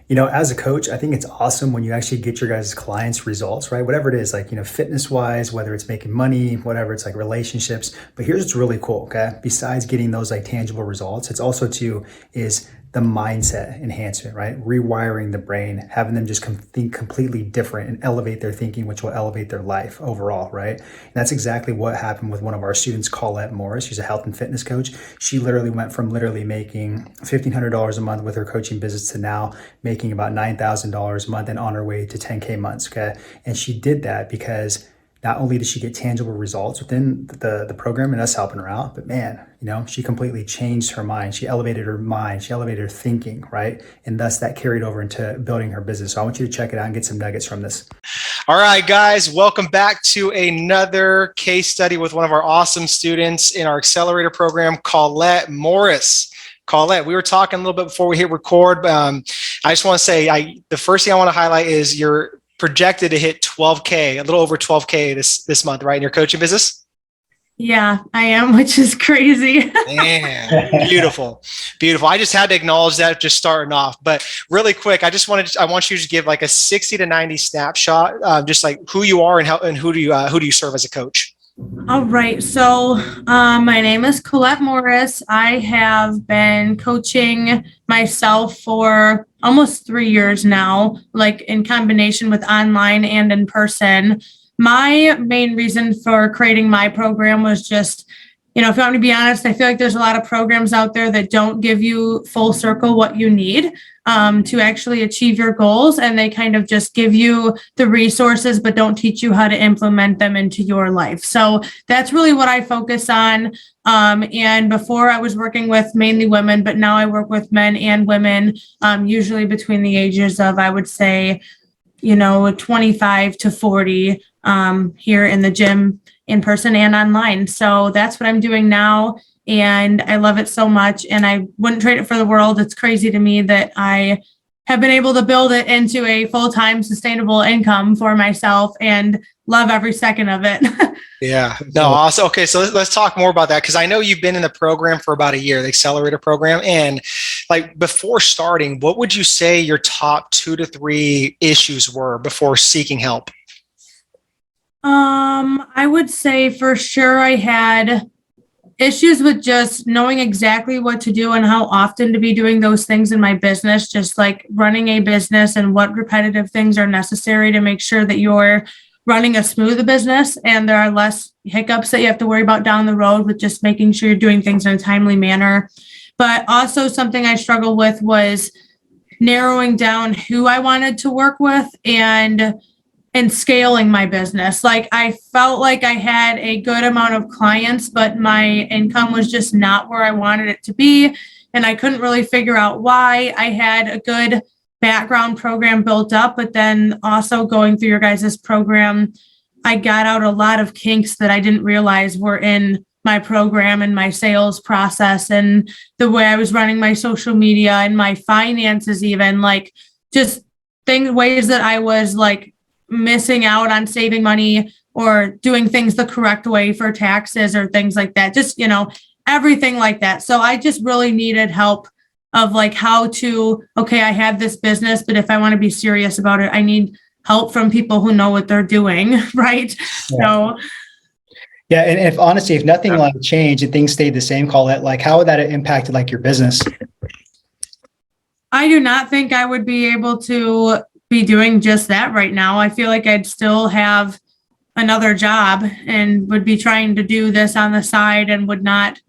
As a coach, I think it's awesome when you actually get your guys' clients results, right? Whatever it is, like, fitness wise, whether it's making money, whatever it's like relationships. But here's what's really cool, okay? Besides getting those like tangible results, it's also too is the mindset enhancement, right? Rewiring the brain, having them just think completely different and elevate their thinking, which will elevate their life overall, right? And that's exactly what happened with one of our students, Colette Morris. She's a health and fitness coach. She literally went from literally making $1,500 a month with her coaching business to now making about $9,000 a month and on her way to 10K months, okay? And she did that because not only did she get tangible results within the program and us helping her out, but man, she completely changed her mind. She elevated her mind. She elevated her thinking, right? And thus that carried over into building her business. So I want you to check it out and get some nuggets from this. All right, guys, welcome back to another case study with one of our awesome students in our accelerator program, Colette Morris. Colette, we were talking a little bit before we hit record. I just want to say, the first thing I want to highlight is you're projected to hit 12K, a little over 12K this month, right, in your coaching business? Yeah, I am, which is crazy. Man, beautiful, beautiful. I just had to acknowledge that just starting off. But really quick, I want you to give like a 60 to 90 snapshot, just like who you are and who do you serve as a coach? All right. So my name is Colette Morris. I have been coaching myself for almost 3 years now, like in combination with online and in person. My main reason for creating my program was just, if you want me to be honest, I feel like there's a lot of programs out there that don't give you full circle what you need to actually achieve your goals. And they kind of just give you the resources, but don't teach you how to implement them into your life. So that's really what I focus on. And before I was working with mainly women, but now I work with men and women, usually between the ages of, I would say, 25 to 40 here in the gym, in person and online. So that's what I'm doing now. And I love it so much. And I wouldn't trade it for the world. It's crazy to me that I have been able to build it into a full-time sustainable income for myself and love every second of it. Yeah, no, awesome. Okay, so let's talk more about that, because I know you've been in the program for about a year, the accelerator program. And like before starting, what would you say your top 2 to 3 issues were before seeking help? I would say for sure I had issues with just knowing exactly what to do and how often to be doing those things in my business, just like running a business and what repetitive things are necessary to make sure that you're running a smooth business and there are less hiccups that you have to worry about down the road with just making sure you're doing things in a timely manner. But also something I struggled with was narrowing down who I wanted to work with and scaling my business. Like I felt like I had a good amount of clients, but my income was just not where I wanted it to be. And I couldn't really figure out why. I had a good background program built up, but then also going through your guys' program, I got out a lot of kinks that I didn't realize were in my program and my sales process and the way I was running my social media and my finances, even like just ways that I was like missing out on saving money or doing things the correct way for taxes or things like that. Just, everything like that. So I just really needed help of like how to, okay, I have this business, but if I want to be serious about it, I need help from people who know what they're doing. Right. Yeah. So yeah. And if nothing like changed and things stayed the same, Colette, like how would that have impacted like your business? I do not think I would be able to be doing just that right now. I feel like I'd still have another job and would be trying to do this on the side and would not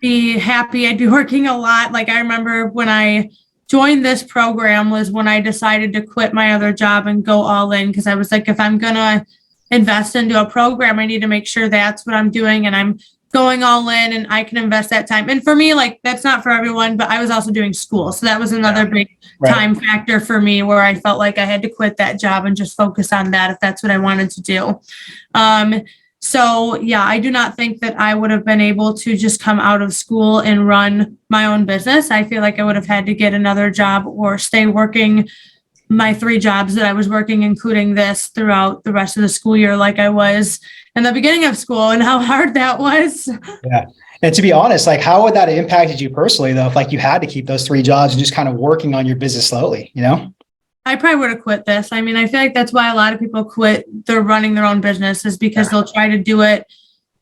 be happy. I'd be working a lot. Like I remember when I joined this program was when I decided to quit my other job and go all in, because I was like, if I'm going to invest into a program, I need to make sure that's what I'm doing and I'm going all in and I can invest that time. And for me, like that's not for everyone, but I was also doing school. So that was another big time factor for me where I felt like I had to quit that job and just focus on that if that's what I wanted to do. So yeah, I do not think that I would have been able to just come out of school and run my own business. I feel like I would have had to get another job or stay working my 3 jobs that I was working, including this, throughout the rest of the school year, like I was in the beginning of school, and how hard that was. Yeah. And to be honest, like how would that have impacted you personally though, if like you had to keep those 3 jobs and just kind of working on your business slowly, you know? I probably would have quit this. I mean, I feel like that's why a lot of people quit. They're running their own business is because they'll try to do it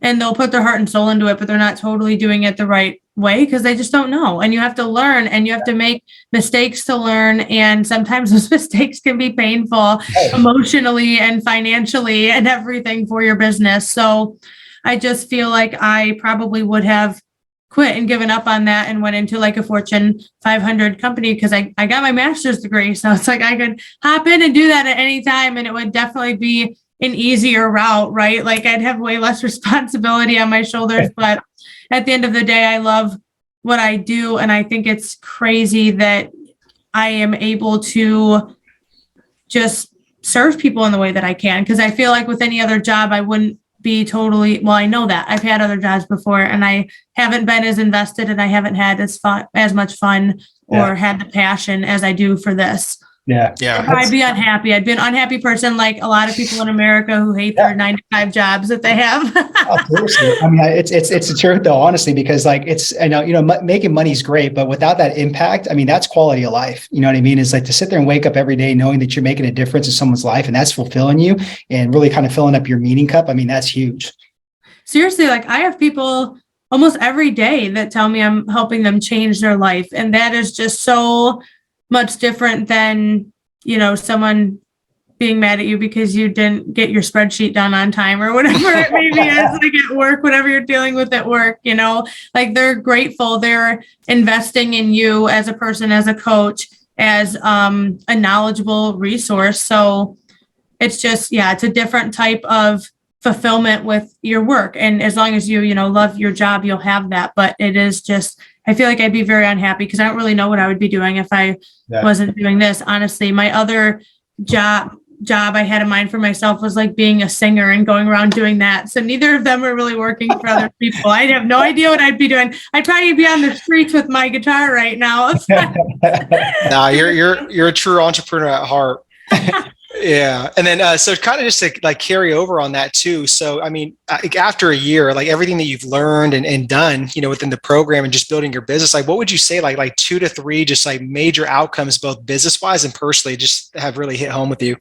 and they'll put their heart and soul into it, but they're not totally doing it the right way because they just don't know. And you have to learn and you have to make mistakes to learn. And sometimes those mistakes can be painful emotionally and financially and everything for your business. So I just feel like I probably would have quit and given up on that and went into like a Fortune 500 company because I got my master's degree. So it's like I could hop in and do that at any time and it would definitely be an easier route, right? Like I'd have way less responsibility on my shoulders, but at the end of the day, I love what I do. And I think it's crazy that I am able to just serve people in the way that I can. Because I feel like with any other job, I wouldn't be totally, well, I know that I've had other jobs before and I haven't been as invested and I haven't had as much fun or had the passion as I do for this. Yeah. I'd be unhappy. I'd be an unhappy person like a lot of people in America who hate their 9-to-5 jobs that they have. Seriously. I mean, it's the truth though, honestly, because like I know, making money is great, but without that impact, I mean, that's quality of life. You know what I mean? It's like to sit there and wake up every day knowing that you're making a difference in someone's life and that's fulfilling you and really kind of filling up your meaning cup. I mean, that's huge. Seriously, like I have people almost every day that tell me I'm helping them change their life. And that is just so much different than, someone being mad at you because you didn't get your spreadsheet done on time or whatever it maybe is like at work, whatever you're dealing with at work, like they're grateful. They're investing in you as a person, as a coach, as a knowledgeable resource. So it's just, it's a different type of fulfillment with your work. And as long as you, love your job, you'll have that. But it is just, I feel like I'd be very unhappy because I don't really know what I would be doing if I wasn't doing this. Honestly, my other job I had in mind for myself was like being a singer and going around doing that. So neither of them were really working for other people. I have no idea what I'd be doing. I'd probably be on the streets with my guitar right now. No, you're a true entrepreneur at heart. Yeah. And then, so kind of just to like carry over on that too. So, I mean, after a year, like everything that you've learned and done, within the program and just building your business, like what would you say, like 2 to 3, just like major outcomes, both business wise and personally, just have really hit home with you?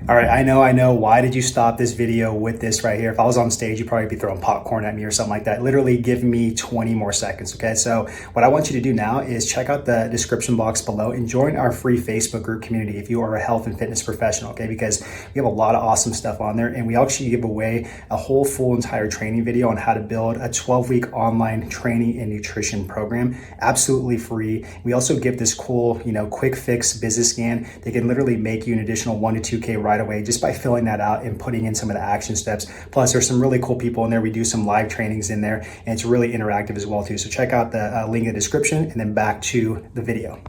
All right, I know. Why did you stop this video with this right here? If I was on stage, you'd probably be throwing popcorn at me or something like that. Literally give me 20 more seconds, okay? So what I want you to do now is check out the description box below and join our free Facebook group community if you are a health and fitness professional, okay? Because we have a lot of awesome stuff on there and we actually give away a whole full entire training video on how to build a 12-week online training and nutrition program, absolutely free. We also give this cool, quick fix business scan that can literally make you an additional 1 to 2K right away just by filling that out and putting in some of the action steps. Plus there's some really cool people in there. We do some live trainings in there and it's really interactive as well too. So check out the link in the description and then back to the video.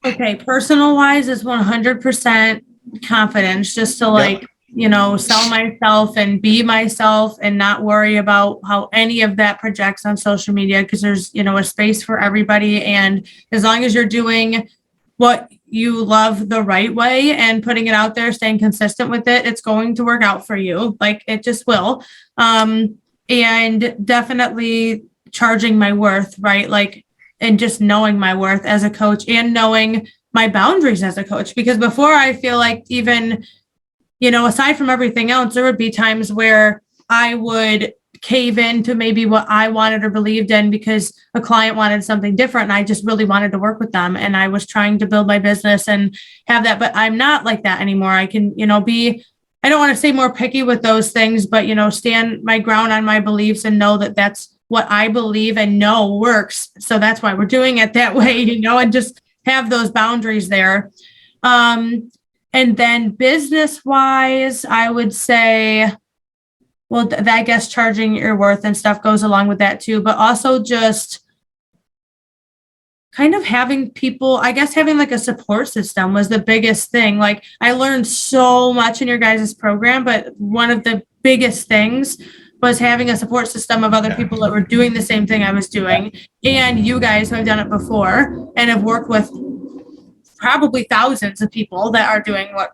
Okay. Personal wise is 100% confidence just to sell myself and be myself and not worry about how any of that projects on social media because there's, a space for everybody. And as long as you're doing what you love the right way and putting it out there, staying consistent with it, it's going to work out for you. Like it just will. And definitely charging my worth, right? Like, and just knowing my worth as a coach and knowing my boundaries as a coach, because before I feel like even, aside from everything else, there would be times where I would cave into maybe what I wanted or believed in because a client wanted something different and I just really wanted to work with them and I was trying to build my business and have that, but I'm not like that anymore. I can, I don't want to say more picky with those things, but, stand my ground on my beliefs and know that that's what I believe and know works. So that's why we're doing it that way, and just have those boundaries there. And then business wise, I would say, well, I guess charging your worth and stuff goes along with that too, but also just kind of having people, I guess having like a support system was the biggest thing. Like I learned so much in your guys' program, but one of the biggest things was having a support system of other people that were doing the same thing I was doing. And you guys who have done it before and have worked with probably thousands of people that are doing what,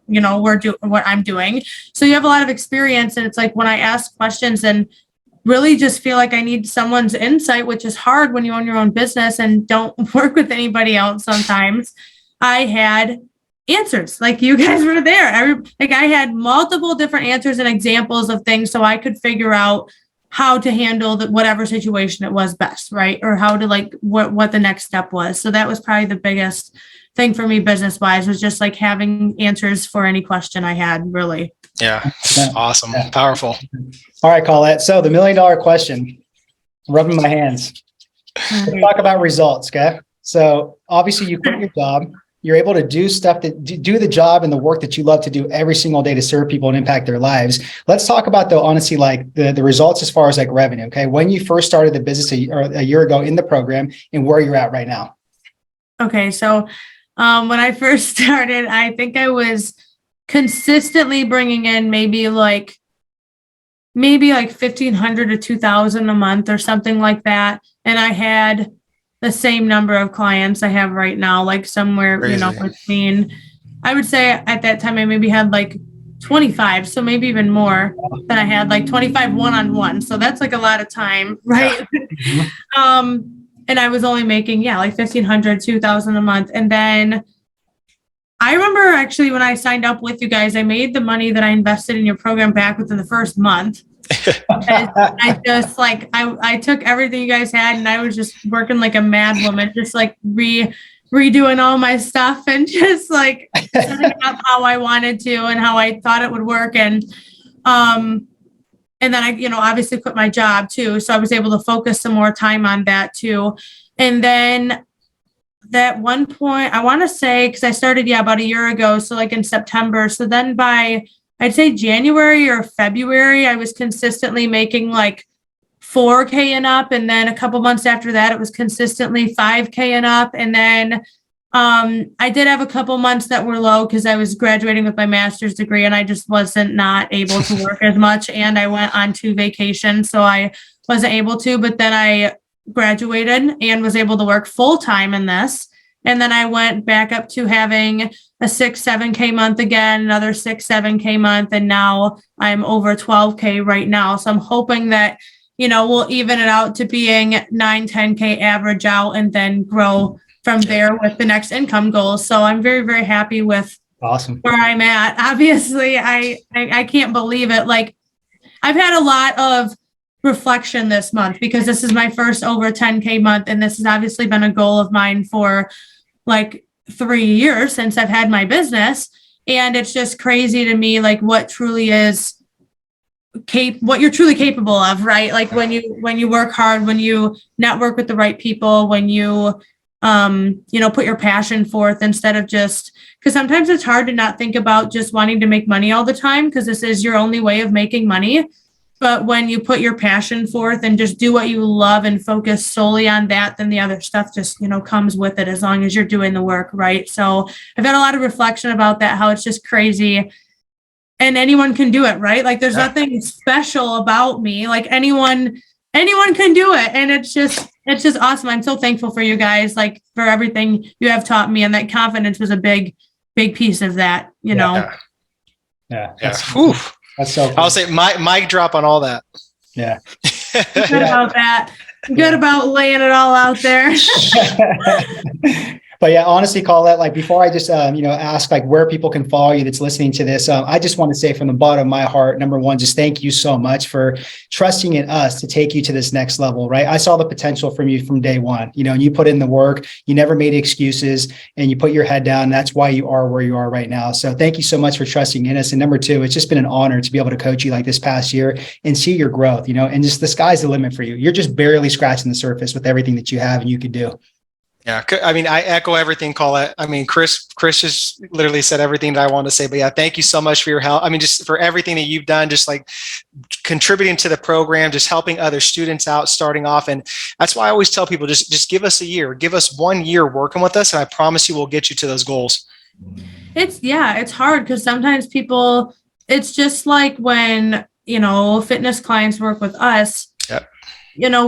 what I'm doing. So you have a lot of experience. And it's like when I ask questions and really just feel like I need someone's insight, which is hard when you own your own business and don't work with anybody else sometimes. I had answers, like you guys were there. I had multiple different answers and examples of things so I could figure out how to handle whatever situation it was best, right? Or how to like what the next step was. So that was probably the biggest thing for me business wise, was just like having answers for any question I had, really. Yeah. Awesome. Yeah. Powerful. All right, Colette. So the $1 million question, rubbing my hands. Let's talk about results. Okay. So obviously you quit your job. You're able to do stuff that do the job and the work that you love to do every single day to serve people and impact their lives. Let's talk about, though, honestly, like the results as far as like revenue. Okay. When you first started the business a year ago in the program and where you're at right now. Okay. So when I first started, I think I was consistently bringing in maybe like 1,500 to 2,000 a month or something like that. And I had the same number of clients I have right now, like somewhere, Crazy. Between, I would say at that time, I maybe had like 25. So maybe even more than I had, like 25 one-on-one. So that's like a lot of time. Right. Yeah. And I was only making, like 1,500, 2,000 a month. And then I remember actually when I signed up with you guys, I made the money that I invested in your program back within the first month. I just like, I took everything you guys had and I was just working like a mad woman, just like redoing all my stuff and just like setting it up how I wanted to and how I thought it would work. And then I, obviously quit my job too. So I was able to focus some more time on that too. And then that one point, I want to say, because I started, about a year ago. So like in September. So then by, I'd say January or February, I was consistently making like 4K and up. And then a couple months after that, it was consistently 5K and up. And then I did have a couple months that were low because I was graduating with my master's degree and I just wasn't not able to work as much. And I went on 2 vacations, so I wasn't able to. But then I graduated and was able to work full time in this. And then I went back up to having a 6, 7K month again, another 6, 7K month. And now I'm over 12K right now. So I'm hoping that, we'll even it out to being 9, 10K average out and then grow from there with the next income goals. So I'm very, very happy with awesome where I'm at. Obviously, I can't believe it. Like I've had a lot of reflection this month because this is my first over 10K month. And this has obviously been a goal of mine for like 3 years since I've had my business. And it's just crazy to me, like what truly is what you're truly capable of, right? Like when you work hard, when you network with the right people, when you, put your passion forth instead of just, because sometimes it's hard to not think about just wanting to make money all the time, because this is your only way of making money. But when you put your passion forth and just do what you love and focus solely on that, then the other stuff just, comes with it as long as you're doing the work, right? So I've had a lot of reflection about that, how it's just crazy. And anyone can do it, right? Like there's nothing special about me. Like anyone can do it. And it's just awesome. I'm so thankful for you guys, like for everything you have taught me. And that confidence was a big piece of that, Yeah. That's so cool. I'll say mic drop on all that. Yeah. Good about that. Good about laying it all out there. But yeah, honestly, Colette, like before I just, ask like where people can follow you that's listening to this, I just want to say from the bottom of my heart, number one, just thank you so much for trusting in us to take you to this next level, right? I saw the potential from you from day one, and you put in the work, you never made excuses and you put your head down. That's why you are where you are right now. So thank you so much for trusting in us. And number two, it's just been an honor to be able to coach you like this past year and see your growth, and just the sky's the limit for you. You're just barely scratching the surface with everything that you have and you could do. Yeah. I mean, I echo everything, Colette. I mean, Chris just literally said everything that I wanted to say, but yeah, thank you so much for your help. I mean, just for everything that you've done, just like contributing to the program, just helping other students out starting off. And that's why I always tell people, just give us a year, give us 1 year working with us. And I promise you we'll get you to those goals. It's hard because sometimes people, it's just like when, fitness clients work with us. Yep.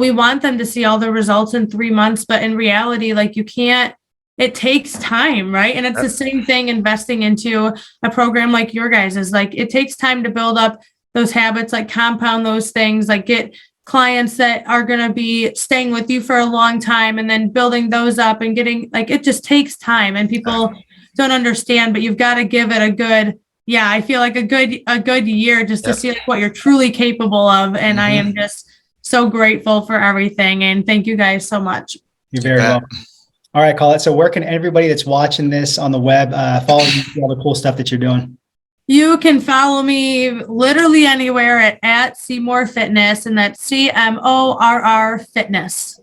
We want them to see all the results in 3 months, but in reality, like you can't, it takes time, right? And it's the same thing investing into a program like your guys is like, it takes time to build up those habits, like compound those things, like get clients that are going to be staying with you for a long time, and then building those up and getting, like, it just takes time, and people don't understand, but you've got to give it a good, I feel like a good year just to see like what you're truly capable of. And I am just so grateful for everything. And thank you guys so much. You're very welcome. All right, Colette. So where can everybody that's watching this on the web follow you, see all the cool stuff that you're doing? You can follow me literally anywhere at Seymour Fitness, and that's CMORR Fitness.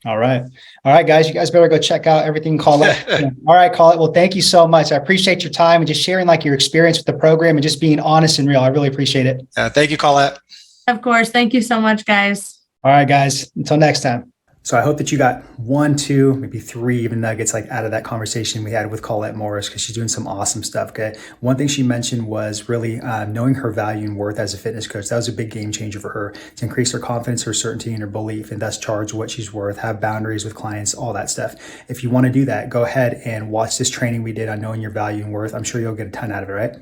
All right, guys. You guys better go check out everything Colette. All right, Colette. Well, thank you so much. I appreciate your time and just sharing like your experience with the program and just being honest and real. I really appreciate it. Thank you, Colette. Of course. Thank you so much, guys. All right, guys. Until next time. So I hope that you got 1, 2, maybe 3 even nuggets like out of that conversation we had with Colette Morris, because she's doing some awesome stuff. Okay. One thing she mentioned was really knowing her value and worth as a fitness coach. That was a big game changer for her to increase her confidence, her certainty, and her belief, and thus charge what she's worth, have boundaries with clients, all that stuff. If you want to do that, go ahead and watch this training we did on knowing your value and worth. I'm sure you'll get a ton out of it, right?